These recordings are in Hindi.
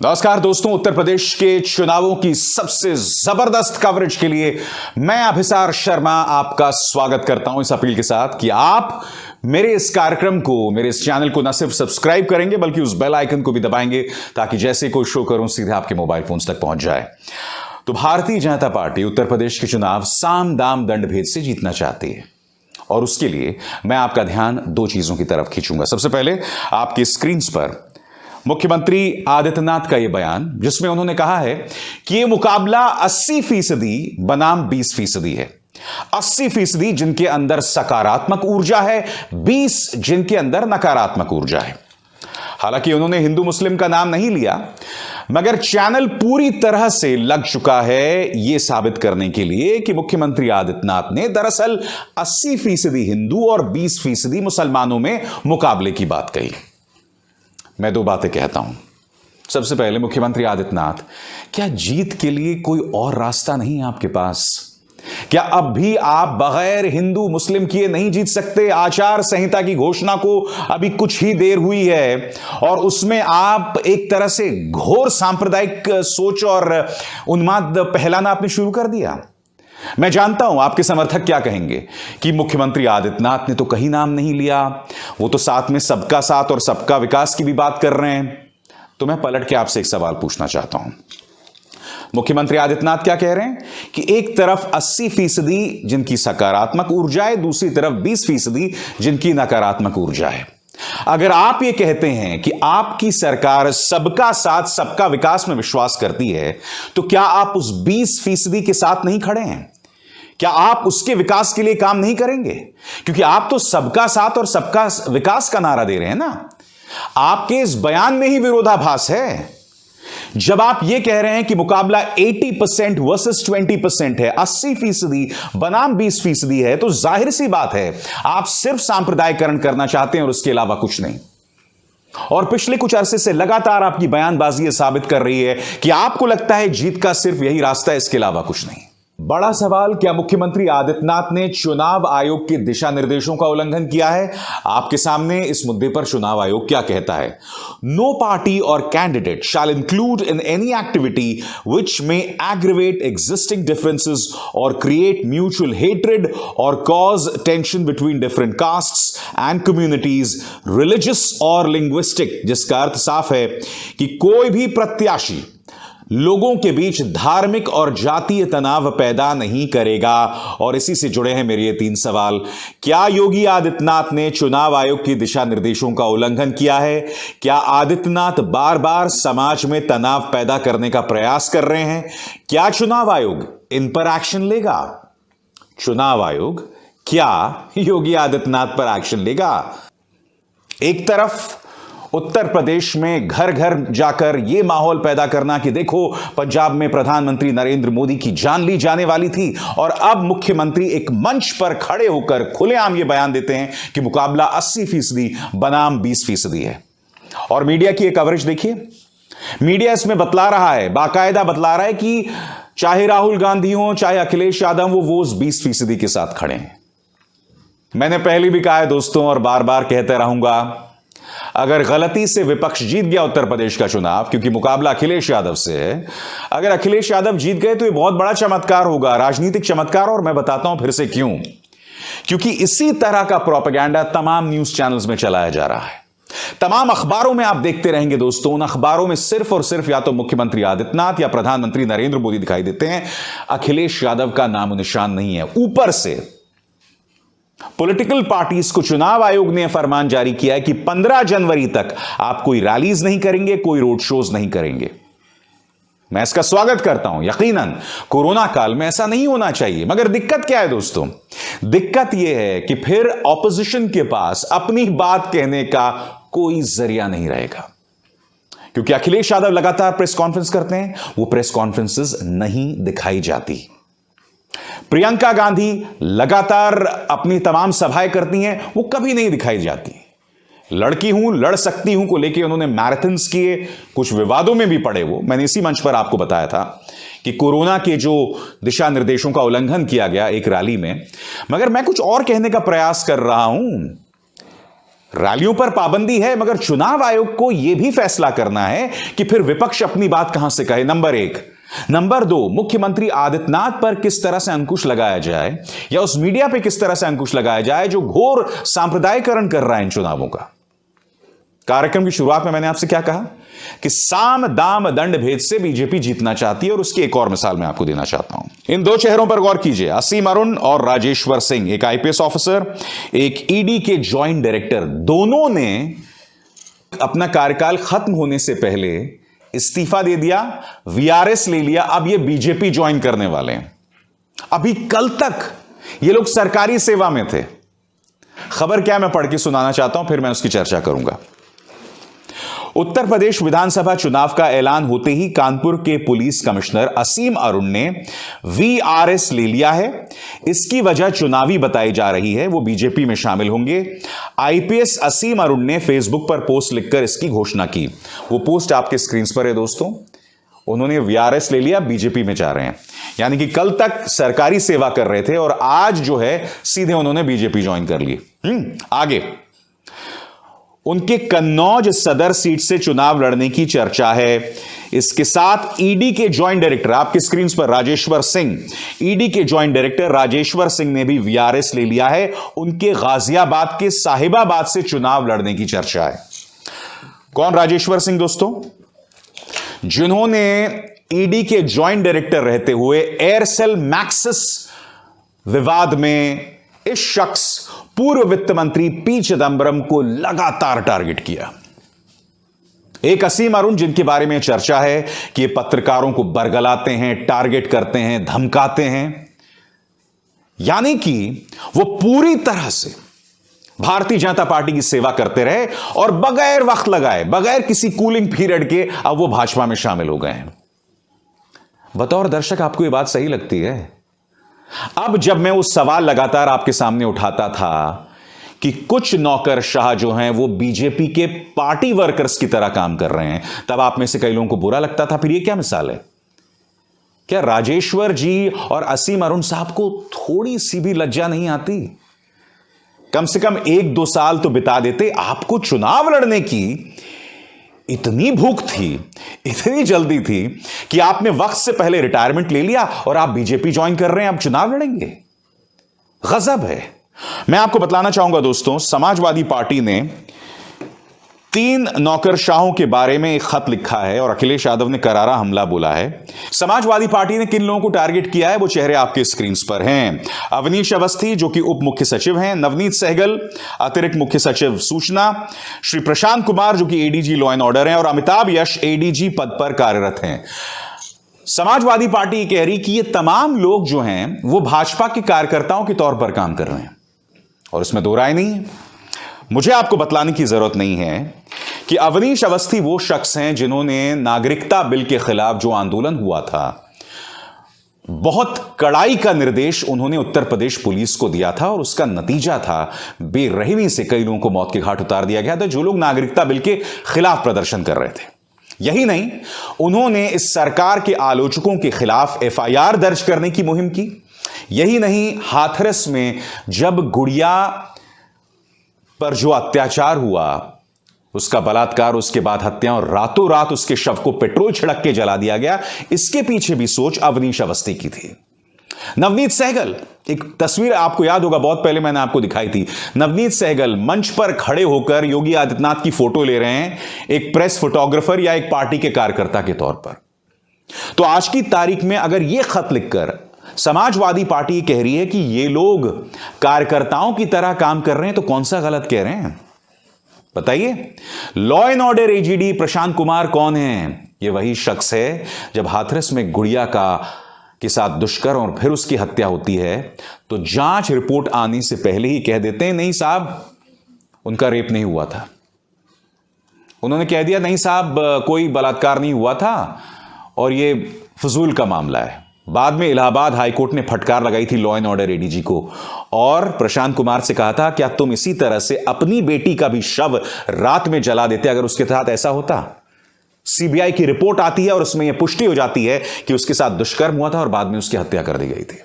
नमस्कार दोस्तों, उत्तर प्रदेश के चुनावों की सबसे जबरदस्त कवरेज के लिए मैं अभिसार शर्मा आपका स्वागत करता हूं इस अपील के साथ कि आप मेरे इस कार्यक्रम को, मेरे इस चैनल को न सिर्फ सब्सक्राइब करेंगे बल्कि उस बेल आइकन को भी दबाएंगे ताकि जैसे कोई शो करूं सीधे आपके मोबाइल फोन तक पहुंच जाए। तो भारतीय जनता पार्टी उत्तर प्रदेश के चुनाव साम दाम दंड भेद से जीतना चाहती है और उसके लिए मैं आपका ध्यान दो चीजों की तरफ खींचूंगा। सबसे पहले आपकी स्क्रीन पर मुख्यमंत्री आदित्यनाथ का यह बयान, जिसमें उन्होंने कहा है कि यह मुकाबला 80% बनाम 20% है। 80% जिनके अंदर सकारात्मक ऊर्जा है, 20 जिनके अंदर नकारात्मक ऊर्जा है। हालांकि उन्होंने हिंदू मुस्लिम का नाम नहीं लिया, मगर चैनल पूरी तरह से लग चुका है यह साबित करने के लिए कि मुख्यमंत्री आदित्यनाथ ने दरअसल 80% हिंदू और 20% मुसलमानों में मुकाबले की बात कही। मैं दो बातें कहता हूं। सबसे पहले, मुख्यमंत्री आदित्यनाथ, क्या जीत के लिए कोई और रास्ता नहीं है आपके पास? क्या अब भी आप बगैर हिंदू मुस्लिम किए नहीं जीत सकते? आचार संहिता की घोषणा को अभी कुछ ही देर हुई है और उसमें आप एक तरह से घोर सांप्रदायिक सोच और उन्माद फैलाना आपने शुरू कर दिया। मैं जानता हूं आपके समर्थक क्या कहेंगे कि मुख्यमंत्री आदित्यनाथ ने तो कहीं नाम नहीं लिया, वो तो साथ में सबका साथ और सबका विकास की भी बात कर रहे हैं। तो मैं पलट के आपसे एक सवाल पूछना चाहता हूं। मुख्यमंत्री आदित्यनाथ क्या कह रहे हैं कि एक तरफ 80% जिनकी सकारात्मक ऊर्जा है, दूसरी तरफ 20% जिनकी नकारात्मक ऊर्जा है। अगर आप ये कहते हैं कि आपकी सरकार सबका साथ सबका विकास में विश्वास करती है, तो क्या आप उस 20% के साथ नहीं खड़े हैं? क्या आप उसके विकास के लिए काम नहीं करेंगे? क्योंकि आप तो सबका साथ और सबका विकास का नारा दे रहे हैं ना। आपके इस बयान में ही विरोधाभास है। जब आप यह कह रहे हैं कि मुकाबला 80% वर्सेस 20% है, 80% बनाम 20% है, तो जाहिर सी बात है आप सिर्फ सांप्रदायिकरण करना चाहते हैं और उसके अलावा कुछ नहीं। और पिछले कुछ अरसे से लगातार आपकी बयानबाजी यह साबित कर रही है कि आपको लगता है जीत का सिर्फ यही रास्ता है, इसके अलावा कुछ नहीं। बड़ा सवाल, क्या मुख्यमंत्री आदित्यनाथ ने चुनाव आयोग के दिशा निर्देशों का उल्लंघन किया है? आपके सामने इस मुद्दे पर चुनाव आयोग क्या कहता है। नो पार्टी और candidate shall include in any activity which may aggravate existing differences और क्रिएट म्यूचुअल हेट्रेड और cause tension between different castes and communities, religious और लिंग्विस्टिक, जिसका अर्थ साफ है कि कोई भी प्रत्याशी लोगों के बीच धार्मिक और जातीय तनाव पैदा नहीं करेगा। और इसी से जुड़े हैं मेरे ये 3 सवाल। क्या योगी आदित्यनाथ ने चुनाव आयोग के दिशा निर्देशों का उल्लंघन किया है? क्या आदित्यनाथ बार बार समाज में तनाव पैदा करने का प्रयास कर रहे हैं? क्या चुनाव आयोग इन पर एक्शन लेगा? चुनाव आयोग क्या योगी आदित्यनाथ पर एक्शन लेगा? एक तरफ उत्तर प्रदेश में घर घर जाकर यह माहौल पैदा करना कि देखो पंजाब में प्रधानमंत्री नरेंद्र मोदी की जान ली जाने वाली थी, और अब मुख्यमंत्री एक मंच पर खड़े होकर खुलेआम यह बयान देते हैं कि मुकाबला 80% बनाम 20% है। और मीडिया की एक कवरेज देखिए, मीडिया इसमें बतला रहा है, बाकायदा बतला रहा है कि चाहे राहुल गांधी हो चाहे अखिलेश यादव, वो उस 20% के साथ खड़े हैं। मैंने पहले भी कहा है दोस्तों और बार बार कहते रहूंगा, अगर गलती से विपक्ष जीत गया उत्तर प्रदेश का चुनाव, क्योंकि मुकाबला अखिलेश यादव से है, अगर अखिलेश यादव जीत गए तो यह बहुत बड़ा चमत्कार होगा, राजनीतिक चमत्कार। और मैं बताता हूं फिर से क्यों। क्योंकि इसी तरह का प्रोपेगेंडा तमाम न्यूज चैनल्स में चलाया जा रहा है, तमाम अखबारों में आप देखते रहेंगे दोस्तों। उन अखबारों में सिर्फ और सिर्फ या तो मुख्यमंत्री आदित्यनाथ या प्रधानमंत्री नरेंद्र मोदी दिखाई देते हैं, अखिलेश यादव का नामो निशान नहीं है। ऊपर से पॉलिटिकल पार्टीज को चुनाव आयोग ने फरमान जारी किया है कि 15 जनवरी तक आप कोई रैलीज नहीं करेंगे, कोई रोड शोज नहीं करेंगे। मैं इसका स्वागत करता हूं। यकीनन कोरोना काल में ऐसा नहीं होना चाहिए, मगर दिक्कत क्या है दोस्तों? दिक्कत यह है कि फिर ऑपोजिशन के पास अपनी बात कहने का कोई जरिया नहीं रहेगा, क्योंकि अखिलेश यादव लगातार प्रेस कॉन्फ्रेंस करते हैं, वो प्रेस कॉन्फ्रेंसेस नहीं दिखाई जाती। प्रियंका गांधी लगातार अपनी तमाम सभाएं करती हैं, वो कभी नहीं दिखाई जाती। लड़की हूं, लड़ सकती हूं को लेके उन्होंने मैराथन्स किए, कुछ विवादों में भी पड़े। वो मैंने इसी मंच पर आपको बताया था कि कोरोना के जो दिशा निर्देशों का उल्लंघन किया गया एक रैली में। मगर मैं कुछ और कहने का प्रयास कर रहा हूं रैलियों पर पाबंदी है, मगर चुनाव आयोग को यह भी फैसला करना है कि फिर विपक्ष अपनी बात कहां से कहे, नंबर एक। नंबर दो, मुख्यमंत्री आदित्यनाथ पर किस तरह से अंकुश लगाया जाए या उस मीडिया पे किस तरह से अंकुश लगाया जाए जो घोर सांप्रदायिकरण कर रहा है इन चुनावों का। कार्यक्रम की शुरुआत में मैंने आपसे क्या कहा कि साम दाम दंड भेद से बीजेपी जीतना चाहती है, और उसकी एक और मिसाल मैं आपको देना चाहता हूं। इन दो चेहरों पर गौर कीजिए, असीम अरुण और राजेश्वर सिंह, एक आईपीएस ऑफिसर, एक ईडी के ज्वाइंट डायरेक्टर। दोनों ने अपना कार्यकाल खत्म होने से पहले इस्तीफा दे दिया, वीआरएस ले लिया, अब ये बीजेपी ज्वाइन करने वाले हैं। अभी कल तक ये लोग सरकारी सेवा में थे। खबर क्या मैं पढ़ के सुनाना चाहता हूं, फिर मैं उसकी चर्चा करूंगा। उत्तर प्रदेश विधानसभा चुनाव का ऐलान होते ही कानपुर के पुलिस कमिश्नर असीम अरुण ने वीआरएस ले लिया है। इसकी वजह चुनावी बताई जा रही है, वो बीजेपी में शामिल होंगे। आईपीएस असीम अरुण ने फेसबुक पर पोस्ट लिखकर इसकी घोषणा की। वो पोस्ट आपके स्क्रीन पर है दोस्तों। उन्होंने वीआरएस ले लिया, बीजेपी में जा रहे हैं, यानी कि कल तक सरकारी सेवा कर रहे थे और आज जो है सीधे उन्होंने बीजेपी ज्वाइन कर ली। आगे, उनके कन्नौज सदर सीट से चुनाव लड़ने की चर्चा है। इसके साथ ईडी के ज्वाइंट डायरेक्टर, आपकी स्क्रीन पर राजेश्वर सिंह, ईडी के ज्वाइंट डायरेक्टर राजेश्वर सिंह ने भी वीआरएस ले लिया है। उनके गाजियाबाद के साहिबाबाद से चुनाव लड़ने की चर्चा है। कौन राजेश्वर सिंह दोस्तों? जिन्होंने ईडी के ज्वाइंट डायरेक्टर रहते हुए एयरसेल मैक्सिस विवाद में इस शख्स पूर्व वित्त मंत्री पी चिदंबरम को लगातार टारगेट किया। एक असीम अरुण, जिनके बारे में चर्चा है कि ये पत्रकारों को बरगलाते हैं, टारगेट करते हैं, धमकाते हैं, यानी कि वो पूरी तरह से भारतीय जनता पार्टी की सेवा करते रहे और बगैर वक्त लगाए, बगैर किसी कूलिंग पीरियड के अब वो भाजपा में शामिल हो गए हैं। बतौर दर्शक आपको ये बात सही लगती है? अब जब मैं वो सवाल लगातार आपके सामने उठाता था कि कुछ नौकरशाह जो हैं वो बीजेपी के पार्टी वर्कर्स की तरह काम कर रहे हैं, तब आप में से कई लोगों को बुरा लगता था। फिर ये क्या मिसाल है? क्या राजेश्वर जी और असीम अरुण साहब को थोड़ी सी भी लज्जा नहीं आती? कम से कम 1-2 साल तो बिता देते। आपको चुनाव लड़ने की इतनी भूख थी, इतनी जल्दी थी कि आपने वक्त से पहले रिटायरमेंट ले लिया और आप बीजेपी ज्वाइन कर रहे हैं, अब चुनाव लड़ेंगे। गजब है। मैं आपको बतलाना चाहूंगा दोस्तों, समाजवादी पार्टी ने 3 नौकरशाहों के बारे में एक खत लिखा है और अखिलेश यादव ने करारा हमला बोला है। समाजवादी पार्टी ने किन लोगों को टारगेट किया है वो चेहरे आपके स्क्रीन पर हैं। अवनीश अवस्थी जो कि उप मुख्य सचिव हैं, नवनीत सहगल अतिरिक्त मुख्य सचिव सूचना, श्री प्रशांत कुमार जो कि एडीजी लॉ एंड ऑर्डर हैं, और अमिताभ यश एडीजी पद पर कार्यरत हैं। समाजवादी पार्टी कह रही कि ये तमाम लोग जो हैं वो भाजपा के कार्यकर्ताओं के तौर पर काम कर रहे हैं, और इसमें दो राय नहीं है। मुझे आपको बतलाने की जरूरत नहीं है कि अवनीश अवस्थी वो शख्स हैं जिन्होंने नागरिकता बिल के खिलाफ जो आंदोलन हुआ था, बहुत कड़ाई का निर्देश उन्होंने उत्तर प्रदेश पुलिस को दिया था, और उसका नतीजा था बेरहमी से कई लोगों को मौत के घाट उतार दिया गया था, जो लोग नागरिकता बिल के खिलाफ प्रदर्शन कर रहे थे। यही नहीं, उन्होंने इस सरकार के आलोचकों के खिलाफ एफआईआर दर्ज करने की मुहिम की। यही नहीं, हाथरस में जब गुड़िया पर जो अत्याचार हुआ, उसका बलात्कार, उसके बाद हत्या, और रातों रात उसके शव को पेट्रोल छिड़क के जला दिया गया, इसके पीछे भी सोच अवनीश अवस्थी की थी। नवनीत सहगल, एक तस्वीर आपको याद होगा, बहुत पहले मैंने आपको दिखाई थी। नवनीत सहगल मंच पर खड़े होकर योगी आदित्यनाथ की फोटो ले रहे हैं, एक प्रेस फोटोग्राफर या एक पार्टी के कार्यकर्ता के तौर पर। तो आज की तारीख में अगर यह खत लिखकर समाजवादी पार्टी कह रही है कि ये लोग कार्यकर्ताओं की तरह काम कर रहे हैं, तो कौन सा गलत कह रहे हैं बताइए? Law and order AGD Prashant Kumar कौन है? ये वही शख्स है जब हाथरस में गुड़िया के साथ दुष्कर्म और फिर उसकी हत्या होती है तो जांच रिपोर्ट आने से पहले ही कह देते हैं नहीं साहब, उनका रेप नहीं हुआ था। उन्होंने कह दिया नहीं साहब, कोई बलात्कार नहीं हुआ था और ये फजूल का मामला है। बाद में इलाहाबाद हाईकोर्ट ने फटकार लगाई थी लॉ एंड ऑर्डर एडीजी को और प्रशांत कुमार से कहा था क्या तुम इसी तरह से अपनी बेटी का भी शव रात में जला देते अगर उसके साथ ऐसा होता? सीबीआई की रिपोर्ट आती है और उसमें यह पुष्टि हो जाती है कि उसके साथ दुष्कर्म हुआ था और बाद में उसकी हत्या कर दी गई थी।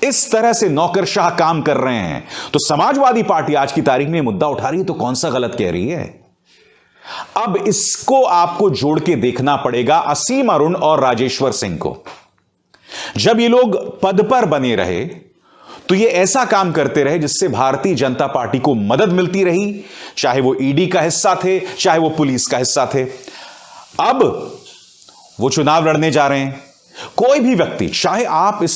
इस तरह से नौकरशाह काम कर रहे हैं, तो समाजवादी पार्टी आज की तारीख में मुद्दा उठा रही है तो कौन सा गलत कह रही है? अब इसको आपको जोड़ के देखना पड़ेगा असीम अरुण और राजेश्वर सिंह को। जब ये लोग पद पर बने रहे तो ये ऐसा काम करते रहे जिससे भारतीय जनता पार्टी को मदद मिलती रही, चाहे वो ईडी का हिस्सा थे, चाहे वो पुलिस का हिस्सा थे। अब वो चुनाव लड़ने जा रहे हैं। कोई भी व्यक्ति, चाहे आप इस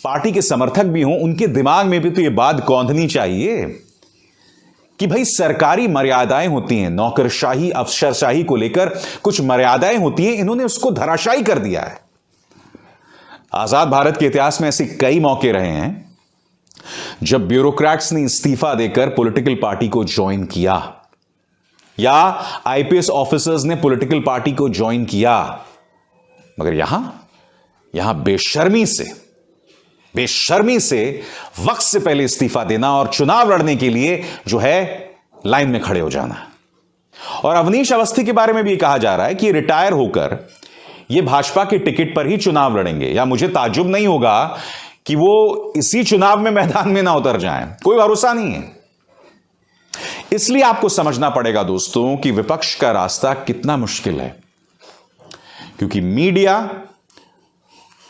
पार्टी के समर्थक भी हों, उनके दिमाग में भी तो ये बात कौंधनी चाहिए कि भाई सरकारी मर्यादाएं होती हैं, नौकरशाही अफसरशाही को लेकर कुछ मर्यादाएं होती हैं, इन्होंने उसको धराशायी कर दिया है। आजाद भारत के इतिहास में ऐसे कई मौके रहे हैं जब ब्यूरोक्रेट्स ने इस्तीफा देकर पॉलिटिकल पार्टी को ज्वाइन किया, या आईपीएस ऑफिसर्स ने पॉलिटिकल पार्टी को ज्वाइन किया, मगर यहां बेशर्मी से वक्त से पहले इस्तीफा देना और चुनाव लड़ने के लिए जो है लाइन में खड़े हो जाना। और अवनीश अवस्थी के बारे में भी कहा जा रहा है कि रिटायर होकर ये भाजपा के टिकट पर ही चुनाव लड़ेंगे, या मुझे ताज्जुब नहीं होगा कि वो इसी चुनाव में मैदान में ना उतर जाएं, कोई भरोसा नहीं है। इसलिए आपको समझना पड़ेगा दोस्तों कि विपक्ष का रास्ता कितना मुश्किल है, क्योंकि मीडिया,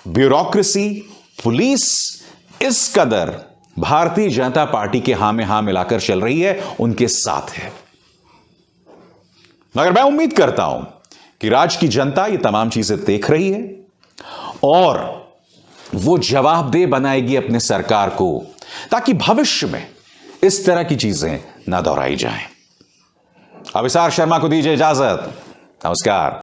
ब्यूरोक्रेसी, पुलिस इस कदर भारतीय जनता पार्टी के हां में हां मिलाकर चल रही है, उनके साथ है। मगर मैं उम्मीद करता हूं कि राज्य की जनता ये तमाम चीजें देख रही है और वो जवाबदेह बनाएगी अपने सरकार को, ताकि भविष्य में इस तरह की चीजें ना दोहराई जाएं। अभिसार शर्मा को दीजिए इजाजत। नमस्कार।